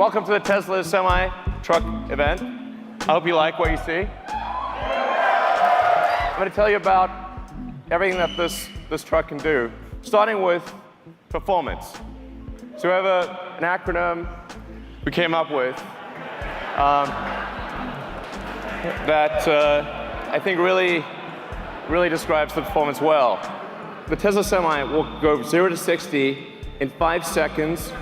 welcome to the Tesla semi-truck event. I hope you like what you see. I'm going to tell you about everything that this truck can do, starting with performance. So we have an acronym we came up with that I think really describes the performance well. The Tesla Semi will go 0 to 60 in 5 seconds.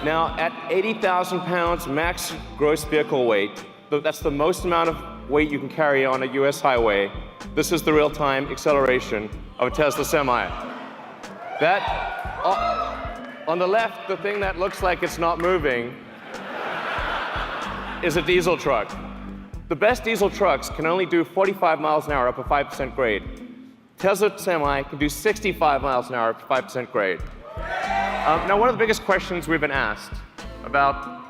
Now, at 80,000 pounds max gross vehicle weight, that's the most amount of weight you can carry on a US highway. This is the real-time acceleration of a Tesla Semi. That, on the left, the thing that looks like it's not moving is a diesel truck. The best diesel trucks can only do 45 miles an hour up a 5% grade. Tesla Semi can do 65 miles an hour up a 5% grade. Now, one of the biggest questions we've been asked about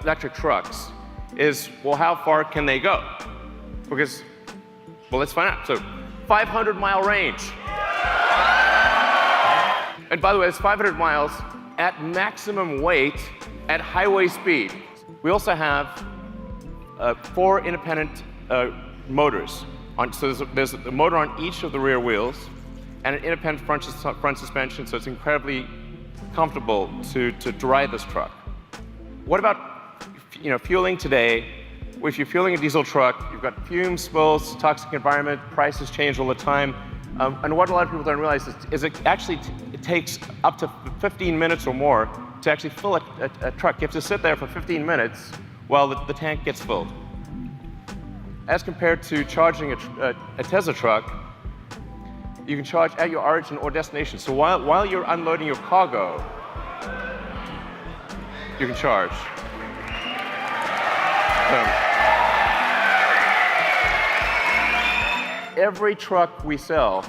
electric trucks is, well, how far can they go? Because, well, let's find out. So, 500-mile range. And by the way, it's 500 miles at maximum weight at highway speed. We also have 4 independent motors. So there's a motor on each of the rear wheels and an independent front suspension, so it's incredibly comfortable to ride this truck. What about fueling today? Well, if you're fueling a diesel truck, you've got fumes, spills, toxic environment, prices change all the time. And what a lot of people don't realize is it takes up to 15 minutes or more to actually fill a truck. You have to sit there for 15 minutes while the tank gets filled. As compared to charging a Tesla truck, you can charge at your origin or destination. So while you're unloading your cargo, you can charge. Every truck we sell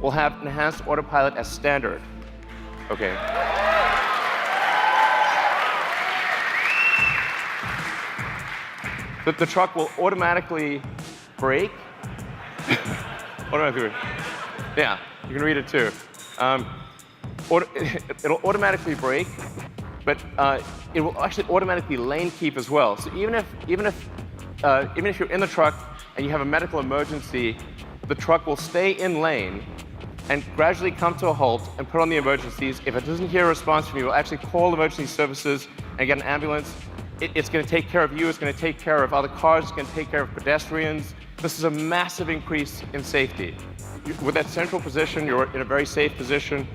will have enhanced autopilot as standard. Okay. The truck will automatically brake. Automatically. Yeah, you can read it too. It'll automatically brake, but it will actually automatically lane keep as well. So even if you're in the truck and you have a medical emergency, the truck will stay in lane and gradually come to a halt and put on the emergencies. If it doesn't hear a response from you, it will actually call emergency services and get an ambulance. It's going to take care of you. It's going to take care of other cars. It's going to take care of pedestrians. This is a massive increase in safety. With that central position, you're in a very safe position.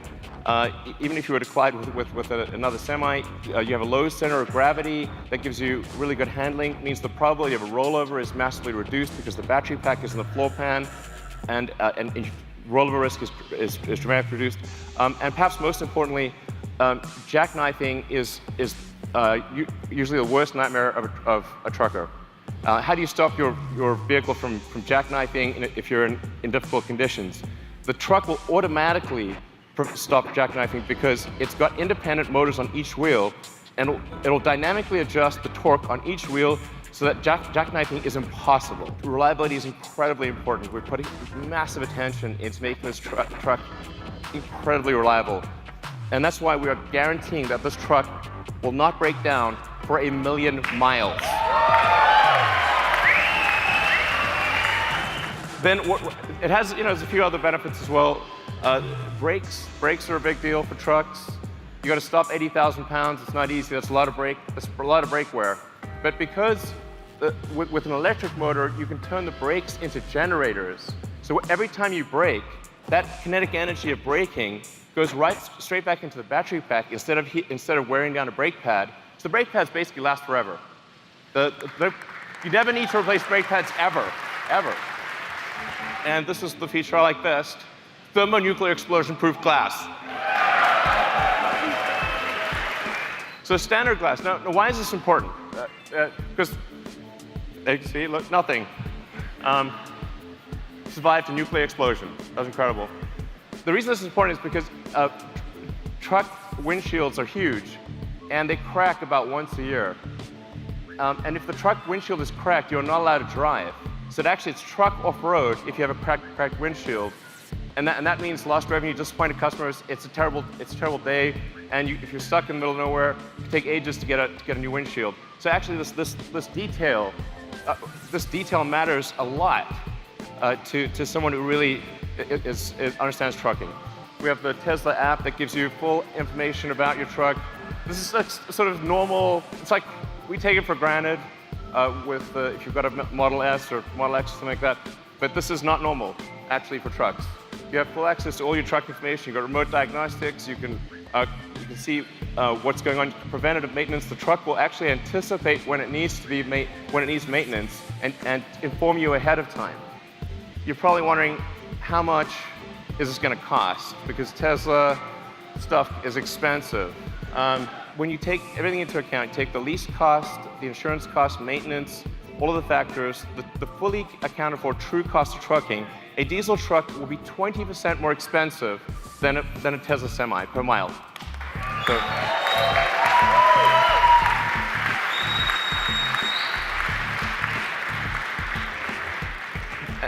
Even if you were to collide with another semi, you have a low center of gravity that gives you really good handling. It means the probability of a rollover is massively reduced because the battery pack is in the floor pan, and rollover risk is dramatically reduced. And perhaps most importantly, jackknifing is usually the worst nightmare of a trucker. How do you stop your vehicle from jackknifing if you're in difficult conditions? The truck will automatically stop jackknifing because it's got independent motors on each wheel, and it'll dynamically adjust the torque on each wheel so that jackknifing is impossible. Reliability is incredibly important. We're putting massive attention into making this truck incredibly reliable. And that's why we are guaranteeing that this truck will not break down for 1,000,000 miles. Then it has, there's a few other benefits as well. Brakes are a big deal for trucks. You got to stop 80,000 pounds. It's not easy. That's a lot of brake wear. But because with an electric motor, you can turn the brakes into generators. So every time you brake, that kinetic energy of braking goes straight back into the battery pack instead of wearing down a brake pad. So the brake pads basically last forever. You never need to replace brake pads ever. And this is the feature I like best: thermonuclear explosion-proof glass. So standard glass. Now, why is this important? Because, see, look, nothing. Survived a nuclear explosion. That was incredible. The reason this is important is because truck windshields are huge, and they crack about once a year. And if the truck windshield is cracked, you're not allowed to drive. So actually, it's truck off-road if you have a cracked windshield. And that means lost revenue, disappointed customers. It's a terrible day. And if you're stuck in the middle of nowhere, it can take ages to get a new windshield. So actually, this detail matters a lot to someone who really understands trucking. We have the Tesla app that gives you full information about your truck. This is sort of normal. It's like we take it for granted if you've got a Model S or Model X or something like that. But this is not normal, actually, for trucks. You have full access to all your truck information. You've got remote diagnostics. You can see what's going on. Preventative maintenance. The truck will actually anticipate when it needs maintenance and inform you ahead of time. You're probably wondering, how much is this going to cost? Because Tesla stuff is expensive. When you take everything into account, you take the lease cost, the insurance cost, maintenance, all of the factors, the fully accounted for true cost of trucking, a diesel truck will be 20% more expensive than a Tesla Semi per mile. So,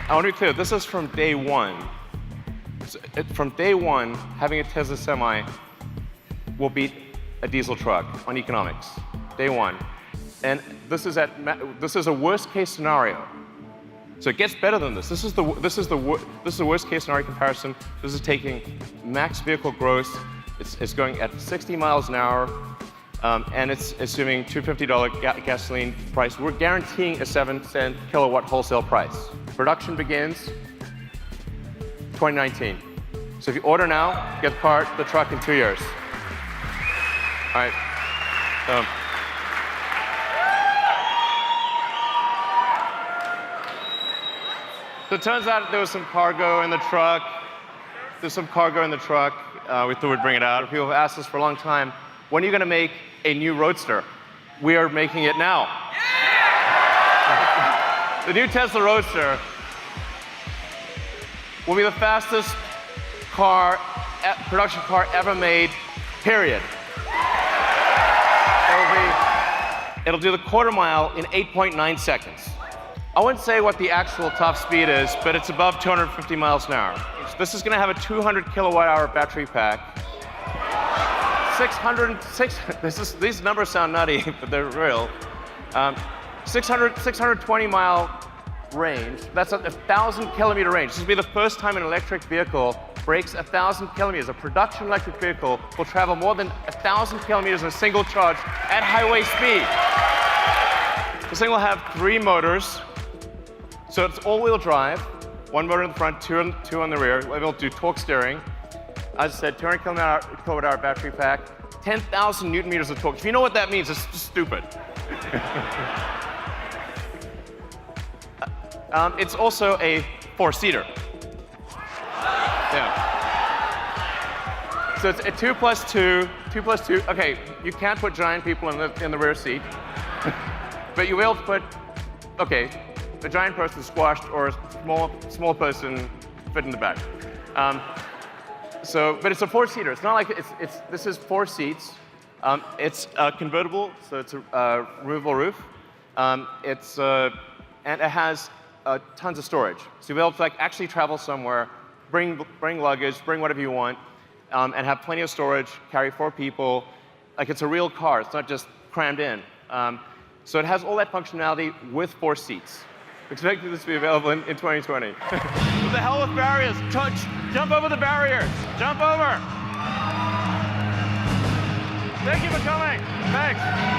I want to be clear, this is from day one. From day one, having a Tesla Semi will beat a diesel truck on economics. Day one. And this is a worst case scenario. So it gets better than this. This is the worst case scenario comparison. This is taking max vehicle gross. It's going at 60 miles an hour, and it's assuming $250 gasoline price. We're guaranteeing a 7-cent kilowatt wholesale price. Production begins 2019. So if you order now, get the truck in 2 years. All right. So it turns out there was some cargo in the truck. There's some cargo in the truck. We thought we'd bring it out. People have asked us for a long time, when are you going to make a new Roadster? We are making it now. Yeah! The new Tesla Roadster will be the fastest production car ever made, period. It'll do the quarter mile in 8.9 seconds. I wouldn't say what the actual top speed is, but it's above 250 miles an hour. This is going to have a 200 kilowatt hour battery pack. These numbers sound nutty, but they're real. 620 mile range. That's a 1,000 kilometer range. This will be the first time an electric vehicle breaks 1,000 kilometers. A production electric vehicle will travel more than 1,000 kilometers in a single charge at highway speed. This thing will have 3 motors. So it's all-wheel drive, 1 motor in the front, 2 on the rear. We'll be able to do torque steering. As I said, 200 kilowatt hour battery pack, 10,000 newton meters of torque. If you know what that means, it's just stupid. It's also a 4-seater. Yeah. So it's a 2 plus 2. Okay, you can't put giant people in the rear seat, but you'll be able to put, okay, a giant person squashed or a small person fit in the back. But it's a 4-seater. It's not like this is 4 seats. It's convertible, so it's a removable roof. And it has tons of storage. So you'll be able to actually travel somewhere, bring luggage, bring whatever you want, and have plenty of storage, carry 4 people. Like it's a real car. It's not just crammed in. So it has all that functionality with 4 seats. Expecting this to be available in 2020. What the hell with barriers? Jump over the barriers. Jump over. Thank you for coming. Thanks.